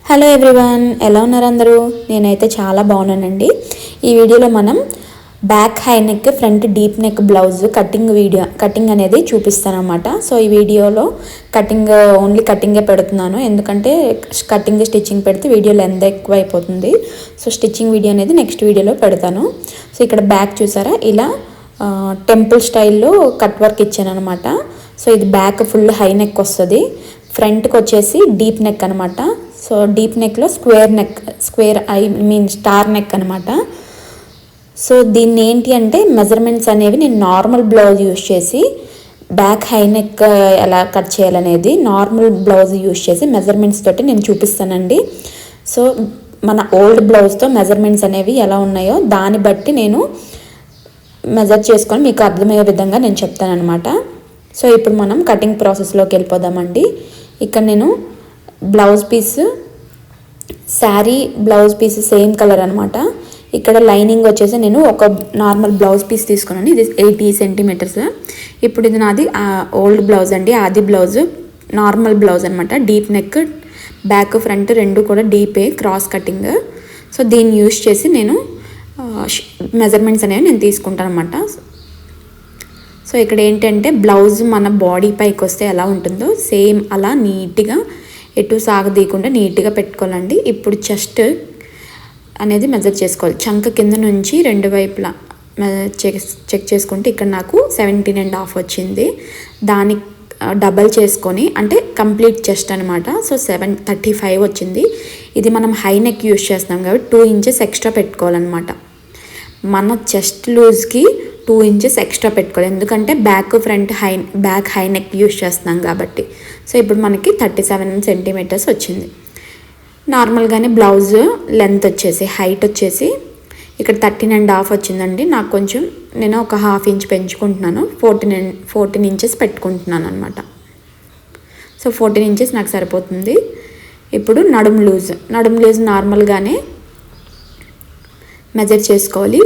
Hello everyone, ఎలా ఉన్నారు అందరూ? నేనైతే చాలా బాగున్నానండి. ఈ వీడియోలో మనం back high neck, front deep neck blouse cutting అనేది చూపిస్తాను అనమాట. సో ఈ వీడియోలో ఓన్లీ కటింగే పెడుతున్నాను, ఎందుకంటే స్టిచ్చింగ్ పెడితే వీడియో లెంత్ ఎక్కువ అయిపోతుంది. సో స్టిచ్చింగ్ వీడియో అనేది నెక్స్ట్ వీడియోలో పెడతాను. సో ఇక్కడ బ్యాక్ చూసారా, ఇలా టెంపుల్ స్టైల్లో కట్ వర్క్ ఇచ్చాను అనమాట. సో ఇది బ్యాక్ ఫుల్ హై నెక్ వస్తుంది, ఫ్రంట్కి వచ్చేసి డీప్ నెక్ అనమాట. సో డీప్ నెక్లో స్క్వేర్ స్టార్ నెక్ అనమాట. సో దీన్ని ఏంటి అంటే మెజర్మెంట్స్ అనేవి నేను నార్మల్ బ్లౌజ్ యూస్ చేసి బ్యాక్ హై నెక్ ఎలా కట్ చేయాలనేది నార్మల్ బ్లౌజ్ యూస్ చేసి మెజర్మెంట్స్ తోటి నేను చూపిస్తానండి. సో మన ఓల్డ్ బ్లౌజ్తో మెజర్మెంట్స్ అనేవి ఎలా ఉన్నాయో దాన్ని బట్టి నేను మెజర్ చేసుకొని మీకు అర్థమయ్యే విధంగా నేను చెప్తాను అనమాట. సో ఇప్పుడు మనం కటింగ్ ప్రాసెస్లోకి వెళ్ళిపోదామండి. ఇక్కడ నేను sari blouse piece same colour అనమాట. ఇక్కడ లైనింగ్ వచ్చేసి నేను ఒక నార్మల్ బ్లౌజ్ పీస్ తీసుకున్నాను, ఇది 80 సెంటీమీటర్స్. ఇప్పుడు ఇది నాది ఓల్డ్ బ్లౌజ్ అండి, ఆది బ్లౌజ్ నార్మల్ బ్లౌజ్ అనమాట. డీప్ నెక్, బ్యాక్ ఫ్రంట్ రెండు కూడా డీపే, క్రాస్ కటింగ్. సో దీన్ని యూస్ చేసి నేను మెజర్మెంట్స్ అనేవి నేను తీసుకుంటాను అనమాట. సో ఇక్కడ ఏంటంటే బ్లౌజ్ మన బాడీ పైకి వస్తే ఎలా ఉంటుందో సేమ్ అలా నీట్గా ఎటు సాగదీయకుండా నీట్గా పెట్టుకోవాలండి. ఇప్పుడు చెస్ట్ అనేది మెజర్ చేసుకోవాలి. చంక కింద నుంచి రెండు వైపులా చెక్ చేసుకుంటే ఇక్కడ నాకు 17.5 వచ్చింది. దానికి డబల్ చేసుకొని అంటే కంప్లీట్ చెస్ట్ అనమాట. సో 35 వచ్చింది. ఇది మనం హై నెక్ యూస్ చేస్తున్నాం కాబట్టి 2 ఇంచెస్ ఎక్స్ట్రా పెట్టుకోవాలన్నమాట. మన చెస్ట్ లూజ్కి 2 ఇంచెస్ ఎక్స్ట్రా పెట్టుకోవాలి, ఎందుకంటే బ్యాక్ హై నెక్ యూస్ చేస్తున్నాం కాబట్టి. సో ఇప్పుడు మనకి 37 సెంటీమీటర్స్ వచ్చింది. నార్మల్గానే బ్లౌజ్ లెంత్ వచ్చేసి హైట్ వచ్చేసి ఇక్కడ 13.5 వచ్చిందండి. నాకు కొంచెం నేను ఒక 1/2 ఇంచ్ పెంచుకుంటున్నాను, 14 ఇంచెస్ పెట్టుకుంటున్నాను అనమాట. సో 14 ఇంచెస్ నాకు సరిపోతుంది. ఇప్పుడు నడుము లూజ్ నార్మల్గానే మెజర్ చేసుకోవాలి.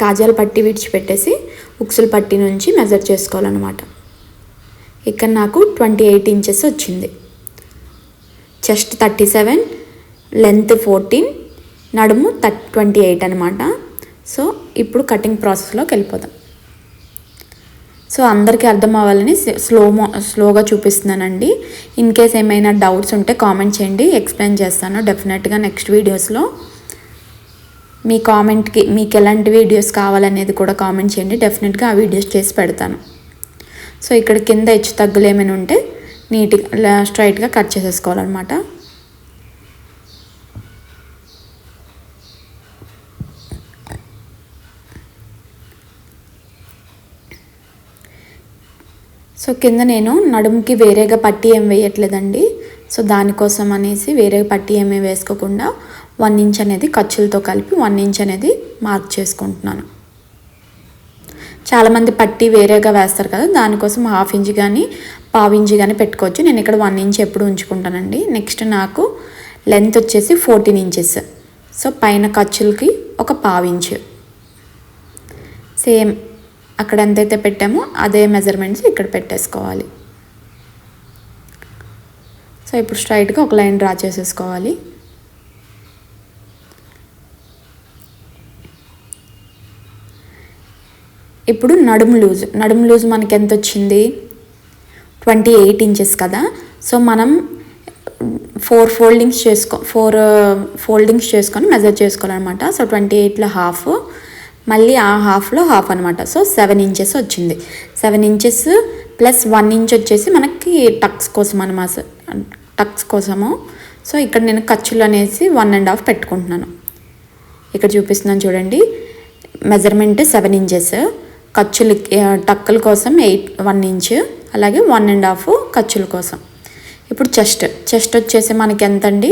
కాజాల పట్టి విడిచిపెట్టేసి ఉక్సుల పట్టి నుంచి మెజర్ చేసుకోవాలన్నమాట. ఇక్కడ నాకు 28 ఇంచెస్ వచ్చింది. చెస్ట్ 37, లెంత్ 14, నడుము 28 అనమాట. సో ఇప్పుడు కటింగ్ ప్రాసెస్లోకి వెళ్ళిపోదాం. సో అందరికీ అర్థం అవ్వాలని స్లోగా చూపిస్తున్నానండి. ఇన్ కేస్ ఏమైనా డౌట్స్ ఉంటే కామెంట్ చేయండి, ఎక్స్ప్లెయిన్ చేస్తాను డెఫినెట్గా నెక్స్ట్ వీడియోస్లో. మీ కామెంట్కి మీకు ఎలాంటి వీడియోస్ కావాలనేది కూడా కామెంట్ చేయండి, డెఫినెట్గా ఆ వీడియోస్ చేసి పెడతాను. సో ఇక్కడ కింద హెచ్చు తగ్గులు ఏమైనా ఉంటే నీట్గా స్ట్రైట్గా కట్ చేసేసుకోవాలన్నమాట. సో కింద నేను నడుముకి వేరేగా పట్టీ ఏం వేయట్లేదండి. సో దానికోసం అనేసి వేరే పట్టీ ఏమీ వేసుకోకుండా 1 ఇంచ్ అనేది ఖర్చులతో కలిపి 1 ఇంచ్ అనేది మార్క్ చేసుకుంటున్నాను. చాలామంది పట్టీ వేరేగా వేస్తారు కదా, దానికోసం 1/2 ఇంచ్ కానీ 1/4 ఇంచ్ కానీ పెట్టుకోవచ్చు. నేను ఇక్కడ 1 ఇంచ్ ఎప్పుడు ఉంచుకుంటానండి. నెక్స్ట్ నాకు లెంత్ వచ్చేసి 14 ఇంచెస్. సో పైన ఖర్చులకి ఒక 1/4 ఇంచ్ సేమ్ అక్కడ ఎంతైతే పెట్టామో అదే మెజర్మెంట్స్ ఇక్కడ పెట్టేసుకోవాలి. సో ఇప్పుడు స్ట్రైట్గా ఒక లైన్ డ్రా చేసేసుకోవాలి. ఇప్పుడు నడుము లూజ్ మనకి ఎంత వచ్చింది? 28 ఇంచెస్ కదా. సో మనం 4 ఫోల్డింగ్స్ చేసుకొని మెజర్ చేసుకోవాలన్నమాట. సో 28లో హాఫ్, మళ్ళీ ఆ హాఫ్లో హాఫ్ అనమాట. సో 7 ఇంచెస్ వచ్చింది. 7 ఇంచెస్ ప్లస్ 1 ఇంచ్ వచ్చేసి మనకి టక్స్ కోసము. సో ఇక్కడ నేను ఖర్చులు అనేసి 1.5 పెట్టుకుంటున్నాను. ఇక్కడ చూపిస్తున్నాను చూడండి, మెజర్మెంట్ 7 ఇంచెస్, ఖర్చులు టక్కుల కోసం 1 ఇంచ్, అలాగే 1.5 ఖర్చుల కోసం. ఇప్పుడు చెస్ట్ వచ్చేసి మనకి ఎంత అండి?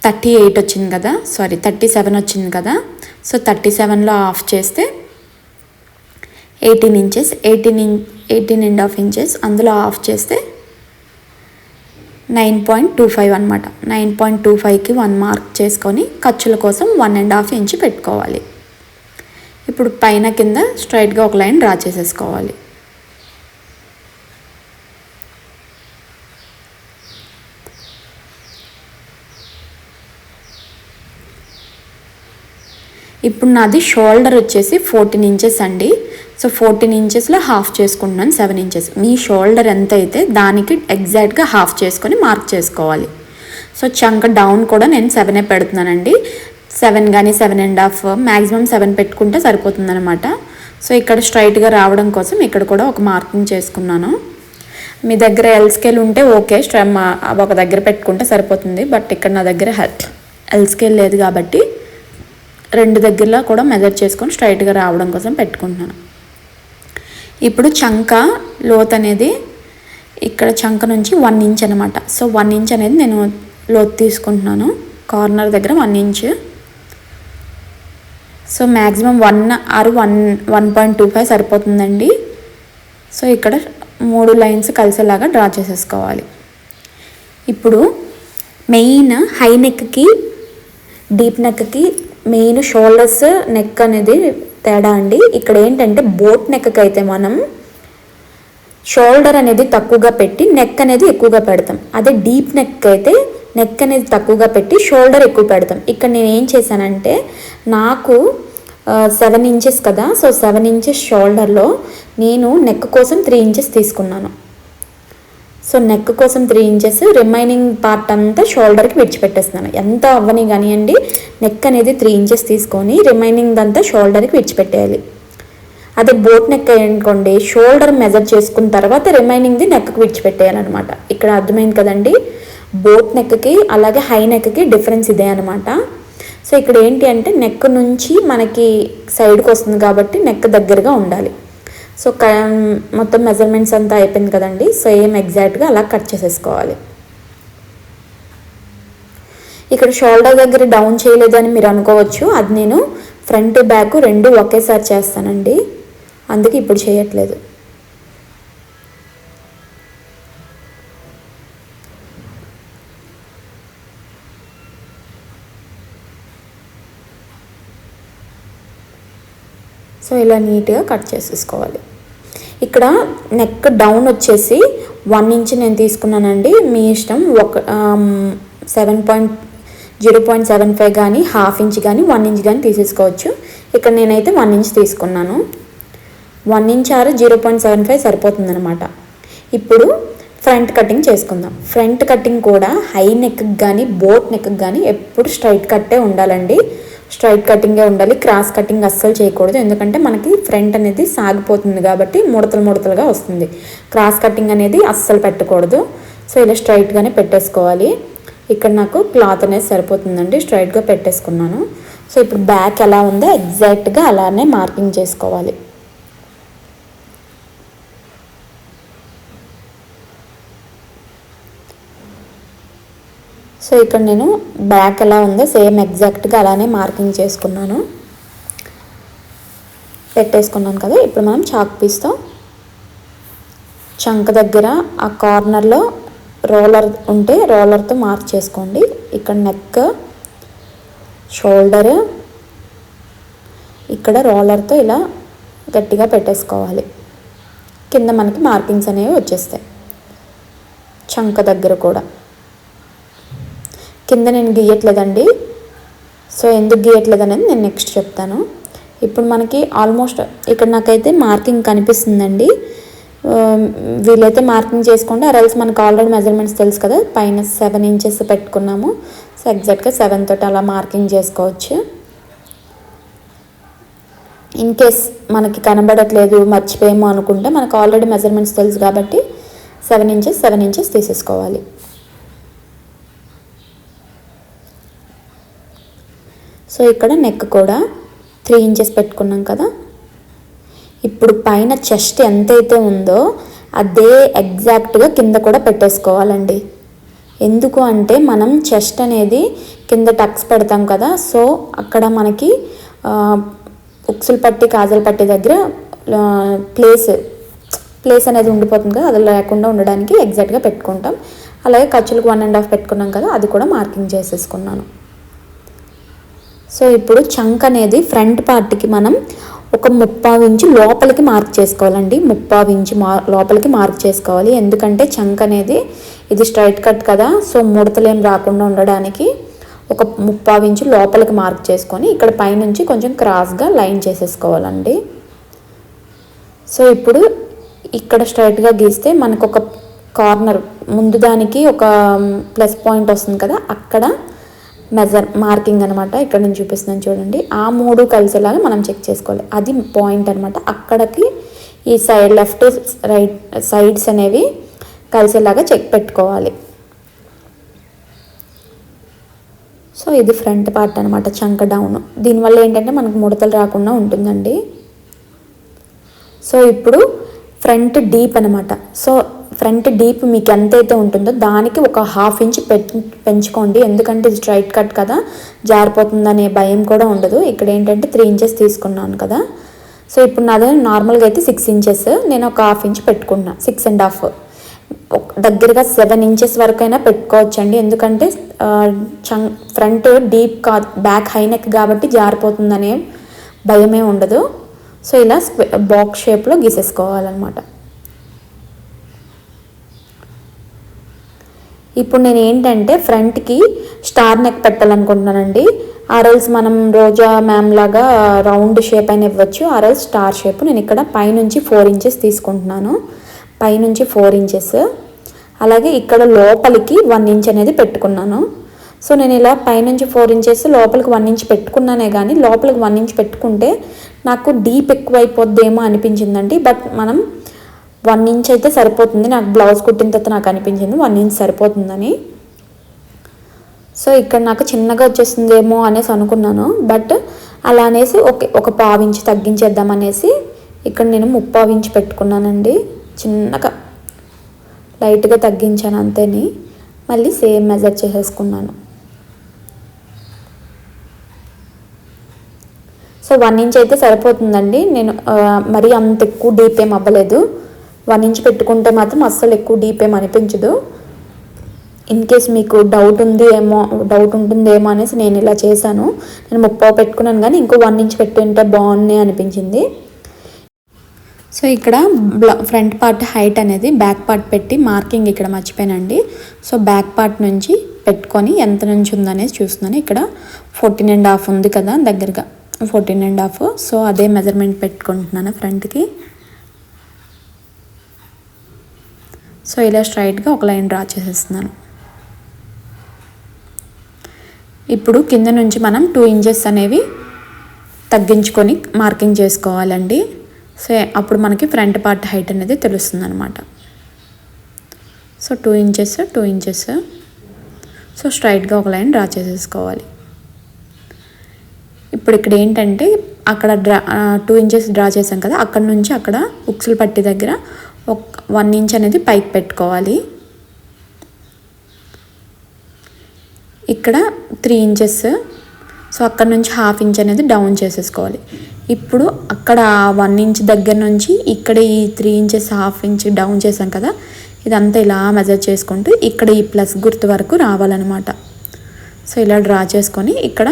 38 వచ్చింది కదా, 37 వచ్చింది కదా. సో 37లో హాఫ్ చేస్తే 18 ఇంచెస్, 18.5 ఇంచెస్, అందులో హాఫ్ చేస్తే 9.25 అనమాట. 9.25కి 1 మార్క్ చేసుకొని ఖర్చుల కోసం 1.5 ఇంచ్ పెట్టుకోవాలి. ఇప్పుడు పైన కింద స్ట్రైట్గా ఒక లైన్ డ్రా చేసేసుకోవాలి. ఇప్పుడు నాది షోల్డర్ వచ్చేసి 14 ఇంచెస్ అండి. సో 14 ఇంచెస్లో హాఫ్ చేసుకుంటున్నాను 7 ఇంచెస్. మీ షోల్డర్ ఎంత అయితే దానికి ఎగ్జాక్ట్గా హాఫ్ చేసుకొని మార్క్ చేసుకోవాలి. సో చంక డౌన్ కూడా నేను 7 పెడుతున్నానండి. 7 కానీ 7.5 మ్యాక్సిమం 7 పెట్టుకుంటే సరిపోతుంది అనమాట. సో ఇక్కడ స్ట్రైట్గా రావడం కోసం ఇక్కడ కూడా ఒక మార్కింగ్ చేసుకున్నాను. మీ దగ్గర ఎల్ స్కేల్ ఉంటే ఓకే, ఒక దగ్గర పెట్టుకుంటే సరిపోతుంది. బట్ ఇక్కడ నా దగ్గర ఎల్ స్కేల్ లేదు కాబట్టి 2 దగ్గరలో కూడా మెజర్ చేసుకొని స్ట్రైట్గా రావడం కోసం పెట్టుకుంటున్నాను. ఇప్పుడు చంక లోత్ అనేది ఇక్కడ చంక నుంచి 1 ఇంచ్ అనమాట. సో 1 ఇంచ్ అనేది నేను లోత్ తీసుకుంటున్నాను. కార్నర్ దగ్గర 1 ఇంచ్. సో మ్యాక్సిమం 1 ఆర్ 1.25 సరిపోతుందండి. సో ఇక్కడ 3 లైన్స్ కలిసేలాగా డ్రా చేసేసుకోవాలి. ఇప్పుడు మెయిన్ హై నెక్కి డీప్ నెక్కి మెయిన్ షోల్డర్స్ నెక్ అనేది తేడా అండి. ఇక్కడ ఏంటంటే బోట్ నెక్కి అయితే మనం షోల్డర్ అనేది తక్కువగా పెట్టి నెక్ అనేది ఎక్కువగా పెడతాం. అదే డీప్ నెక్ అయితే నెక్ అనేది తక్కువగా పెట్టి షోల్డర్ ఎక్కువ పెడతాం. ఇక్కడ నేను ఏం చేశానంటే నాకు 7 ఇంచెస్ కదా, సో 7 ఇంచెస్ షోల్డర్లో నేను నెక్ కోసం 3 ఇంచెస్ తీసుకున్నాను. సో నెక్ కోసం 3 ఇంచెస్, రిమైనింగ్ పార్ట్ అంతా షోల్డర్కి విడిచిపెట్టేస్తున్నాను. ఎంత అవ్వని కానివ్వండి, నెక్ అనేది 3 ఇంచెస్ తీసుకొని రిమైనింగ్ అంతా షోల్డర్కి విడిచిపెట్టేయాలి. అదే బోట్ నెక్ అనుకోండి, షోల్డర్ మెజర్ చేసుకున్న తర్వాత రిమైనింగ్ది నెక్కి విడిచిపెట్టేయాలన్నమాట. ఇక్కడ అర్థమైంది కదండి. బోట్ నెక్కి అలాగే హై నెక్కి డిఫరెన్స్ ఇదే అనమాట. సో ఇక్కడ ఏంటి అంటే నెక్ నుంచి మనకి సైడ్కి వస్తుంది కాబట్టి నెక్ దగ్గరగా ఉండాలి. సో మొత్తం మెజర్మెంట్స్ అంతా అయిపోయింది కదండి. సేమ్ ఎగ్జాక్ట్గా అలా కట్ చేసేసుకోవాలి. ఇక్కడ షోల్డర్ దగ్గర డౌన్ చేయలేదని మీరు అనుకోవచ్చు. అది నేను ఫ్రంట్ బ్యాక్ 2 ఒకేసారి చేస్తానండి, అందుకే ఇప్పుడు చేయట్లేదు. సో ఇలా నీట్గా కట్ చేసేసుకోవాలి. ఇక్కడ నెక్ డౌన్ వచ్చేసి 1 ఇంచ్ నేను తీసుకున్నానండి. మీ ఇష్టం 0.75 కానీ హాఫ్ ఇంచ్ కానీ 1 ఇంచ్ కానీ తీసేసుకోవచ్చు. ఇక్కడ నేనైతే 1 ఇంచ్ తీసుకున్నాను. 1 ఇంచ్ ఆర్ 0.75 సరిపోతుంది అనమాట. ఇప్పుడు ఫ్రంట్ కటింగ్ చేసుకుందాం. ఫ్రంట్ కటింగ్ కూడా హై నెక్ కానీ బోట్ నెక్ కానీ ఎప్పుడు స్ట్రైట్ కట్టే ఉండాలండి. స్ట్రైట్ కటింగే ఉండాలి. క్రాస్ కటింగ్ అస్సలు చేయకూడదు, ఎందుకంటే మనకి ఫ్రంట్ అనేది సాగిపోతుంది కాబట్టి ముడతలుగా వస్తుంది. క్రాస్ కటింగ్ అనేది అస్సలు పెట్టకూడదు. సో ఇలా స్ట్రైట్గానే పెట్టేసుకోవాలి. ఇక్కడ నాకు క్లాత్ అనేది సరిపోతుందండి, స్ట్రైట్గా పెట్టేసుకున్నాను. సో ఇప్పుడు బ్యాక్ ఎలా ఉందో ఎగ్జాక్ట్గా అలానే మార్కింగ్ చేసుకోవాలి. సో ఇక్కడ నేను బ్యాక్ ఎలా ఉందో సేమ్ ఎగ్జాక్ట్గా అలానే మార్కింగ్ చేసుకున్నాను, పెట్టేసుకున్నాను కదా. ఇప్పుడు మనం చాక్ పీస్తో చంక దగ్గర ఆ కార్నర్లో రోలర్ ఉంటే రోలర్తో మార్క్ చేసుకోండి. ఇక్కడ నెక్, షోల్డర్, ఇక్కడ రోలర్తో ఇలా గట్టిగా పెట్టేసుకోవాలి. కింద మనకి మార్కింగ్స్ అనేవి వచ్చేస్తాయి. చంక దగ్గర కూడా కింద నేను గీయట్లేదండి. సో ఎందుకు గీయట్లేదు అనేది నేను నెక్స్ట్ చెప్తాను. ఇప్పుడు మనకి ఆల్మోస్ట్ ఇక్కడ నాకైతే మార్కింగ్ కనిపిస్తుందండి. వీలైతే మార్కింగ్ చేసుకోండి, అరల్స్ మనకు ఆల్రెడీ మెజర్మెంట్స్ తెలుసు కదా. పైన 7 ఇంచెస్ పెట్టుకున్నాము. సో ఎగ్జాక్ట్గా 7 తోటి అలా మార్కింగ్ చేసుకోవచ్చు. ఇన్ కేస్ మనకి కనబడట్లేదు, మర్చిపోయేమో అనుకుంటే మనకు ఆల్రెడీ మెజర్మెంట్స్ తెలుసు కాబట్టి 7 ఇంచెస్ తీసేసుకోవాలి. సో ఇక్కడ నెక్ కూడా 3 ఇంచెస్ పెట్టుకున్నాం కదా. ఇప్పుడు పైన చెస్ట్ ఎంతైతే ఉందో అదే ఎగ్జాక్ట్గా కింద కూడా పెట్టేసుకోవాలండి. ఎందుకు అంటే మనం చెస్ట్ అనేది కింద టక్స్ పెడతాం కదా. సో అక్కడ మనకి ఉక్సులు పట్టి కాజల్ పట్టి దగ్గర ప్లేస్ అనేది ఉండిపోతుంది కదా, అది లేకుండా ఉండడానికి ఎగ్జాక్ట్గా పెట్టుకుంటాం. అలాగే ఖర్చులకు 1.5 పెట్టుకున్నాం కదా, అది కూడా మార్కింగ్ చేసేసుకున్నాను. సో ఇప్పుడు చంక్ అనేది ఫ్రంట్ పార్ట్కి మనం ఒక 3/4 ఇంచు లోపలికి మార్క్ చేసుకోవాలండి. 3/4 ఇంచు లోపలికి మార్క్ చేసుకోవాలి. ఎందుకంటే చంక్ అనేది ఇది స్ట్రైట్ కట్ కదా, సో ముడతలేం రాకుండా ఉండడానికి ఒక 3/4 ఇంచు లోపలికి మార్క్ చేసుకొని ఇక్కడ పైనుంచి కొంచెం క్రాస్గా లైన్ చేసేసుకోవాలండి. సో ఇప్పుడు ఇక్కడ స్ట్రైట్గా గీస్తే మనకు ఒక కార్నర్ ముందు దానికి ఒక ప్లస్ పాయింట్ వస్తుంది కదా, అక్కడ మార్కింగ్ అనమాట. ఇక్కడ నేను చూపిస్తున్నాను చూడండి. ఆ 3 కలిసేలాగా మనం చెక్ చేసుకోవాలి. అది పాయింట్ అనమాట. అక్కడికి ఈ సైడ్ లెఫ్ట్ రైట్ సైడ్స్ అనేవి కలిసేలాగా చెక్ పెట్టుకోవాలి. సో ఇది ఫ్రంట్ పార్ట్ అనమాట, చంక డౌన్. దీనివల్ల ఏంటంటే మనకు ముడతలు రాకుండా ఉంటుందండి. సో ఇప్పుడు ఫ్రంట్ డీప్ అనమాట. సో ఫ్రంట్ డీప్ మీకు ఎంతైతే ఉంటుందో దానికి ఒక 1/2 ఇంచ్ పెంచుకోండి. ఎందుకంటే ఇది స్ట్రైట్ కట్ కదా, జారిపోతుందనే భయం కూడా ఉండదు. ఇక్కడ ఏంటంటే 3 ఇంచెస్ తీసుకున్నాను కదా. సో ఇప్పుడు నాది నార్మల్గా అయితే 6 ఇంచెస్, నేను ఒక 1/2 ఇంచ్ పెట్టుకున్నా. 6.5 దగ్గరగా 7 ఇంచెస్ వరకు అయినా పెట్టుకోవచ్చండి. ఎందుకంటే front deep back high neck కాబట్టి జారిపోతుందనే భయమే ఉండదు. సో ఇలా బాక్స్ షేప్లో గీసేసుకోవాలన్నమాట. ఇప్పుడు నేను ఏంటంటే ఫ్రంట్కి స్టార్ నెక్ పెట్టాలనుకుంటున్నానండి. ఆర్ఎల్స్ మనం రోజా మ్యామ్ లాగా రౌండ్ షేప్ అయినా ఇవ్వచ్చు, ఆర్ఎల్స్ స్టార్ షేప్. నేను ఇక్కడ పైనుంచి 4 ఇంచెస్ తీసుకుంటున్నాను, పైనుంచి 4 ఇంచెస్. అలాగే ఇక్కడ లోపలికి 1 ఇంచ్ అనేది పెట్టుకున్నాను. సో నేను ఇలా పైనుంచి 4 ఇంచెస్ లోపలికి 1 ఇంచ్ పెట్టుకున్నానే కానీ లోపలికి 1 ఇంచ్ పెట్టుకుంటే నాకు డీప్ ఎక్కువ అయిపోద్దేమో అనిపించిందండి. బట్ మనం 1 ఇంచ్ అయితే సరిపోతుంది. నాకు బ్లౌజ్ కుట్టిన తర్వాత నాకు అనిపించింది 1 ఇంచ్ సరిపోతుందని. సో ఇక్కడ నాకు చిన్నగా వచ్చేస్తుందేమో అనేసి అనుకున్నాను. బట్ అలా అనేసి ఒక 1/4 ఇంచ్ తగ్గించేద్దాం అనేసి ఇక్కడ నేను 3/4 ఇంచ్ పెట్టుకున్నానండి. చిన్నగా లైట్గా తగ్గించాను అంతేని. మళ్ళీ సేమ్ మెజర్ చేసేసుకున్నాను. సో 1 ఇంచ్ అయితే సరిపోతుందండి. నేను మరీ అంత ఎక్కువ డీప్ ఏం అవ్వలేదు. 1 ఇంచ్ పెట్టుకుంటే మాత్రం అస్సలు ఎక్కువ డీప్ ఏం అనిపించదు. ఇన్ కేస్ మీకు డౌట్ ఉంటుందేమో అనేసి నేను ఇలా చేశాను. నేను 3/4 పెట్టుకున్నాను కానీ ఇంకో 1 ఇంచ్ పెట్టుంటే బాగున్నాయి అనిపించింది. సో ఇక్కడ ఫ్రంట్ పార్ట్ హైట్ అనేది బ్యాక్ పార్ట్ పెట్టి మార్కింగ్ ఇక్కడ మర్చిపోయానండి. సో బ్యాక్ పార్ట్ నుంచి పెట్టుకొని ఎంత నుంచి ఉందనేసి చూస్తున్నాను. ఇక్కడ 14.5 ఉంది కదా, దగ్గరగా 14.5. సో అదే మెజర్మెంట్ పెట్టుకుంటున్నాను ఫ్రంట్కి. సో ఇలా స్ట్రైట్గా ఒక లైన్ డ్రా చేసేస్తున్నాను. ఇప్పుడు కింద నుంచి మనం 2 ఇంచెస్ అనేవి తగ్గించుకొని మార్కింగ్ చేసుకోవాలండి. సో అప్పుడు మనకి ఫ్రంట్ పార్ట్ హైట్ అనేది తెలుస్తుంది అనమాట. So 2 inches. సో స్ట్రైట్గా ఒక లైన్ డ్రా చేసేసుకోవాలి. ఇప్పుడు ఇక్కడ ఏంటంటే అక్కడ 2 ఇంచెస్ డ్రా చేసాం కదా, అక్కడ నుంచి అక్కడ ఉక్సులు పట్టి దగ్గర 1 ఇంచ్ అనేది పైకి పెట్టుకోవాలి. ఇక్కడ 3 ఇంచెస్. సో అక్కడ నుంచి 1/2 ఇంచ్ అనేది డౌన్ చేసేసుకోవాలి. ఇప్పుడు అక్కడ 1 ఇంచ్ దగ్గర నుంచి ఇక్కడ ఈ 3 ఇంచెస్ 1/2 ఇంచ్ డౌన్ చేసాం కదా, ఇదంతా ఇలా మెజర్ చేసుకుంటూ ఇక్కడ ఈ ప్లస్ గుర్తు వరకు రావాలన్నమాట. సో ఇలా డ్రా చేసుకొని ఇక్కడ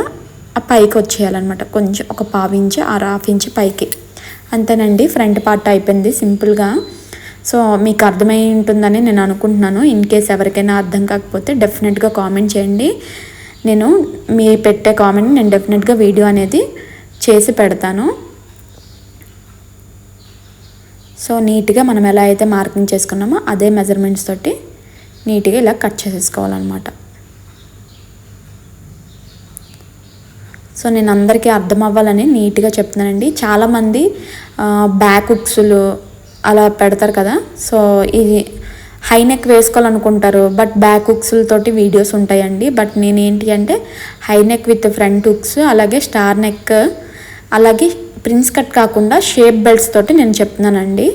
ఆ పైకి వచ్చేయాలన్నమాట. కొంచెం ఒక 1/4 ఇంచ్ 1/2 ఇంచ్ పైకి. అంతేనండి, ఫ్రంట్ పార్ట్ అయిపోయింది సింపుల్గా. సో మీకు అర్థమై ఉంటుందని నేను అనుకుంటున్నాను. ఇన్ కేస్ ఎవరికైనా అర్థం కాకపోతే డెఫినెట్గా కామెంట్ చేయండి. నేను మీ పెట్టే కామెంట్ నేను డెఫినెట్గా వీడియో అనేది చేసి పెడతాను. సో నీట్గా మనం ఎలా అయితే మార్కింగ్ చేసుకున్నామో అదే మెజర్మెంట్స్ తోటి నీట్గా ఇలా కట్ చేసేసుకోవాలన్నమాట. సో నేను అందరికీ అర్థం అవ్వాలని నీట్గా చెప్తున్నానండి. చాలామంది బ్యాక్ హుక్స్లు అలా పెడతారు కదా, సో ఇది హై నెక్ వేసుకోవాలనుకుంటారు. బట్ బ్యాక్ హుక్స్లతోటి వీడియోస్ ఉంటాయండి. బట్ నేను ఏంటి అంటే high neck with front hooks, అలాగే స్టార్ నెక్, అలాగే ప్రిన్స్ కట్ కాకుండా షేప్ బెల్ట్స్ తోటి నేను చెప్తున్నానండి.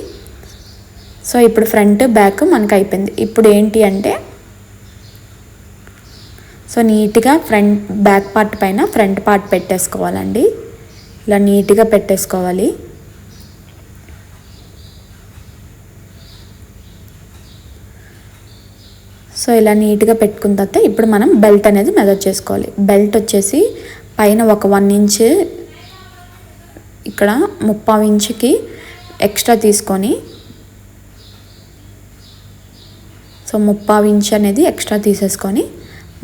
సో ఇప్పుడు ఫ్రంట్ బ్యాక్ మనకు అయిపోయింది. ఇప్పుడు ఏంటి అంటే సో నీట్గా బ్యాక్ పార్ట్ పైన ఫ్రంట్ పార్ట్ పెట్టేసుకోవాలండి. ఇలా నీట్గా పెట్టేసుకోవాలి. సో ఇలా నీట్గా పెట్టుకున్న తర్వాత ఇప్పుడు మనం బెల్ట్ అనేది మెజర్ చేసుకోవాలి. బెల్ట్ వచ్చేసి పైన ఒక 1 ఇంచ్ ఇక్కడ 3/4 ఇంచుకి ఎక్స్ట్రా తీసుకొని, సో 3/4 ఇంచ్ అనేది ఎక్స్ట్రా తీసేసుకొని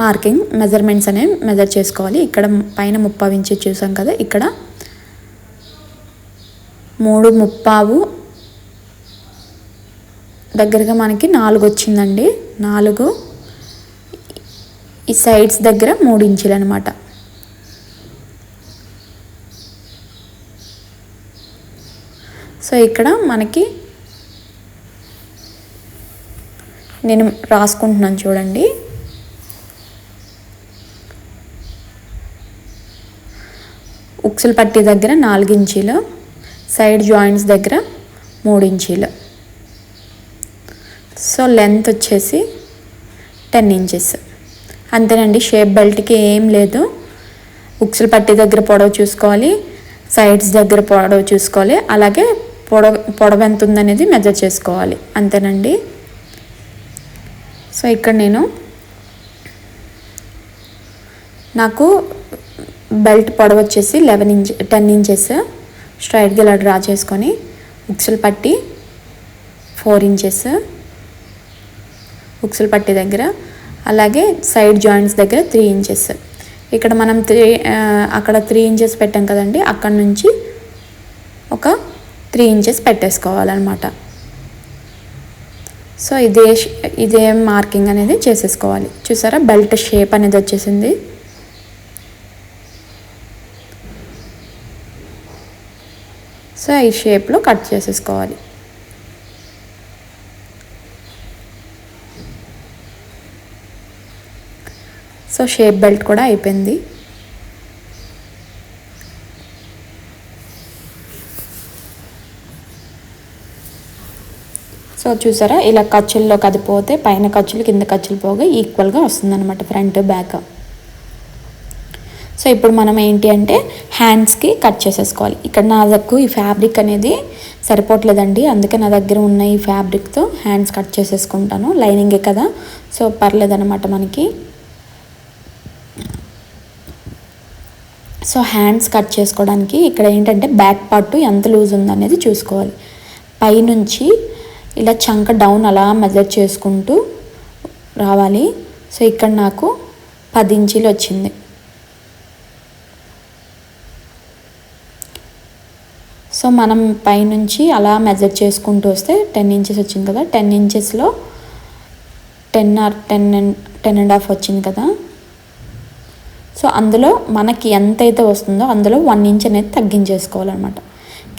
మార్కింగ్ మెజర్మెంట్స్ అనేవి మెజర్ చేసుకోవాలి. ఇక్కడ పైన 30 ఇంచెస్ చూసాం కదా, ఇక్కడ 3:30 దగ్గరగా మనకి 4 వచ్చిందండి. 4 ఈ సైడ్స్ దగ్గర 3 ఇంచులు అనమాట. సో ఇక్కడ మనకి నేను రాసుకుంటున్నాను చూడండి. ఉక్సుల పట్టీ దగ్గర 4 ఇంచీలు, సైడ్ జాయింట్స్ దగ్గర 3 ఇంచీలు. సో లెంత్ వచ్చేసి 10 ఇంచెస్ అంతేనండి. షేప్ బెల్ట్కి ఏం లేదు. ఉక్సుల పట్టీ దగ్గర పొడవు చూసుకోవాలి, సైడ్స్ దగ్గర పొడవు చూసుకోవాలి, అలాగే పొడవు ఎంత ఉందనేది మెజర్ చేసుకోవాలి, అంతేనండి. సో ఇక్కడ నాకు బెల్ట్ పొడవు వచ్చేసి 10 ఇంచెస్ స్ట్రైట్గా ఇలా డ్రా చేసుకొని, ఉక్సుల పట్టీ 4 ఇంచెస్ ఉక్సుల పట్టీ దగ్గర, అలాగే సైడ్ జాయింట్స్ దగ్గర 3 ఇంచెస్. ఇక్కడ మనం అక్కడ 3 ఇంచెస్ పెట్టాం కదండి, అక్కడ నుంచి ఒక 3 ఇంచెస్ పెట్టేసుకోవాలన్నమాట. సో ఇదే మార్కింగ్ అనేది చేసేసుకోవాలి. చూసారా, బెల్ట్ షేప్ అనేది వచ్చేసింది. సో ఈ షేప్లో కట్ చేసేసుకోవాలి. సో షేప్ బెల్ట్ కూడా అయిపోయింది. సో చూసారా, ఇలా ఖర్చుల్లో కదిపోతే పైన ఖర్చులు కింద ఖర్చులు పోగా ఈక్వల్గా వస్తుందన్నమాట ఫ్రంట్ బ్యాక్. సో ఇప్పుడు మనం ఏంటి అంటే హ్యాండ్స్కి కట్ చేసేసుకోవాలి. ఇక్కడ నా దగ్గర ఈ ఫ్యాబ్రిక్ అనేది సరిపోవట్లేదండి, అందుకే నా దగ్గర ఉన్న ఈ ఫ్యాబ్రిక్తో హ్యాండ్స్ కట్ చేసేసుకుంటాను. లైనింగే కదా, సో పర్లేదన్నమాట మనకి. సో హ్యాండ్స్ కట్ చేసుకోవడానికి ఇక్కడ ఏంటంటే బ్యాక్ పార్ట్ ఎంత లూజ్ ఉందనేది చూసుకోవాలి. పైనుంచి ఇలా చంక డౌన్ అలా మెజర్ చేసుకుంటూ రావాలి. సో ఇక్కడ నాకు 10 ఇంచీలు వచ్చింది. సో మనం పైనుంచి అలా మెజర్ చేసుకుంటూ వస్తే 10 ఇంచెస్ వచ్చింది కదా, 10 ఇంచెస్లో 10.5 వచ్చింది కదా. సో అందులో మనకి ఎంతైతే వస్తుందో అందులో 1 ఇంచ్ అనేది తగ్గించేసుకోవాలన్నమాట.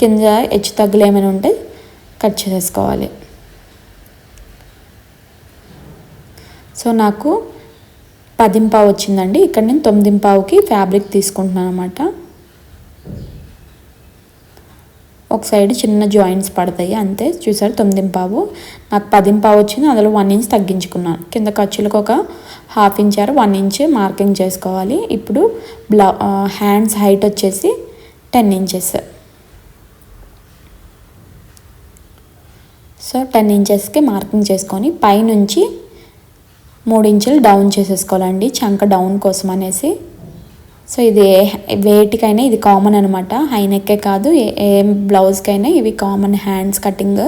కింద హెచ్చు తగ్గులు ఏమైనా ఉంటే కట్ చేసేసుకోవాలి. సో నాకు 10.5 వచ్చిందండి. ఇక్కడ నేను 9.5కి ఫ్యాబ్రిక్ తీసుకుంటున్నాను అనమాట. ఒక సైడ్ చిన్న జాయింట్స్ పడతాయి అంతే. చూసారు, 9.5 నాకు 10.5 వచ్చింది. అందులో 1 ఇంచ్ తగ్గించుకున్నాను. కింద ఖర్చులకు ఒక 1/2 ఇంచ్ 1 ఇంచ్ మార్కింగ్ చేసుకోవాలి. ఇప్పుడు హ్యాండ్స్ హైట్ వచ్చేసి 10 ఇంచెస్. సో 10 ఇంచెస్కి మార్కింగ్ చేసుకొని పైనుంచి 3 ఇంచులు డౌన్ చేసేసుకోవాలండి, చంక డౌన్ కోసం అనేసి. సో ఇది వేటికైనా ఇది కామన్ అనమాట, హై నెక్కే కాదు, ఏ బ్లౌజ్కైనా ఇవి కామన్ హ్యాండ్స్ కటింగ్.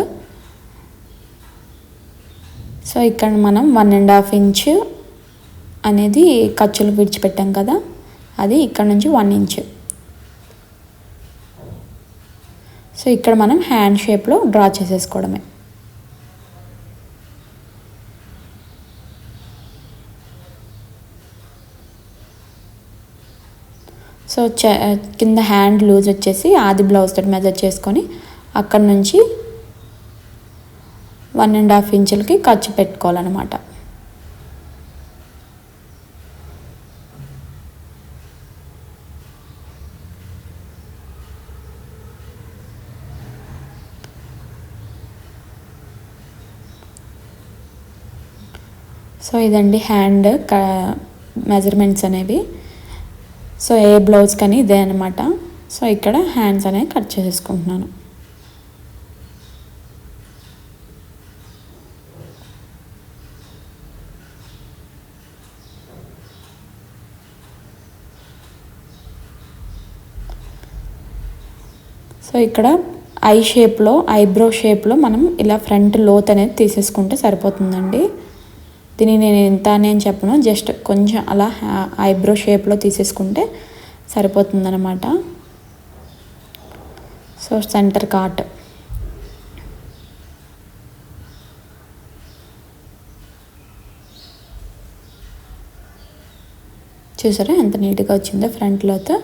సో ఇక్కడ మనం 1.5 ఇంచ్ అనేది ఖర్చులు విడిచిపెట్టాం కదా, అది ఇక్కడ నుంచి 1 ఇంచ్. సో ఇక్కడ మనం హ్యాండ్ షేప్లో డ్రా చేసేసుకోవడమే. సో కింద హ్యాండ్ లూజ్ వచ్చేసి ఆది బ్లౌజ్ తోటి మెజర్ చేసుకొని అక్కడ నుంచి 1.5 ఇంచులకి ఖర్చు పెట్టుకోవాలన్నమాట. సో ఇదండి హ్యాండ్ మెజర్మెంట్స్ అనేవి. సో ఏ బ్లౌజ్ కానీ ఇదే అనమాట. సో ఇక్కడ హ్యాండ్స్ అనేవి కట్ చేసేసుకుంటున్నాను. సో ఇక్కడ ఐబ్రో షేప్లో మనం ఇలా ఫ్రంట్ లోత్ అనేది తీసేసుకుంటే సరిపోతుందండి. దీన్ని నేను ఎంత అని చెప్పను, జస్ట్ కొంచెం అలా ఐబ్రో షేప్లో తీసేసుకుంటే సరిపోతుందన్నమాట. సో సెంటర్ కాట్ చూసారా ఎంత నీట్గా వచ్చిందో ఫ్రంట్లోతో.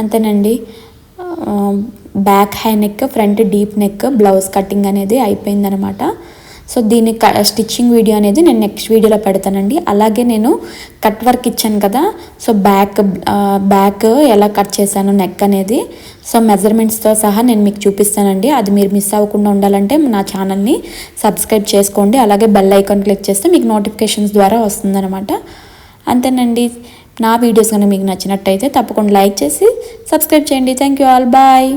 అంతేనండి, back high neck, front deep neck blouse cutting అనేది అయిపోయిందనమాట. సో దీని స్టిచ్చింగ్ వీడియో అనేది నేను నెక్స్ట్ వీడియోలో పెడతానండి. అలాగే నేను కట్ వర్క్ ఇచ్చాను కదా, సో బ్యాక్ ఎలా కట్ చేశాను నెక్ అనేది, సో మెజర్మెంట్స్తో సహా నేను మీకు చూపిస్తానండి. అది మీరు మిస్ అవ్వకుండా ఉండాలంటే నా ఛానల్ని సబ్స్క్రైబ్ చేసుకోండి. అలాగే బెల్ ఐకాన్ క్లిక్ చేస్తే మీకు నోటిఫికేషన్స్ ద్వారా వస్తుందన్నమాట. అంతేనండి, నా వీడియోస్ కనుక మీకు నచ్చినట్టయితే తప్పకుండా లైక్ చేసి సబ్స్క్రైబ్ చేయండి. Thank you all, bye.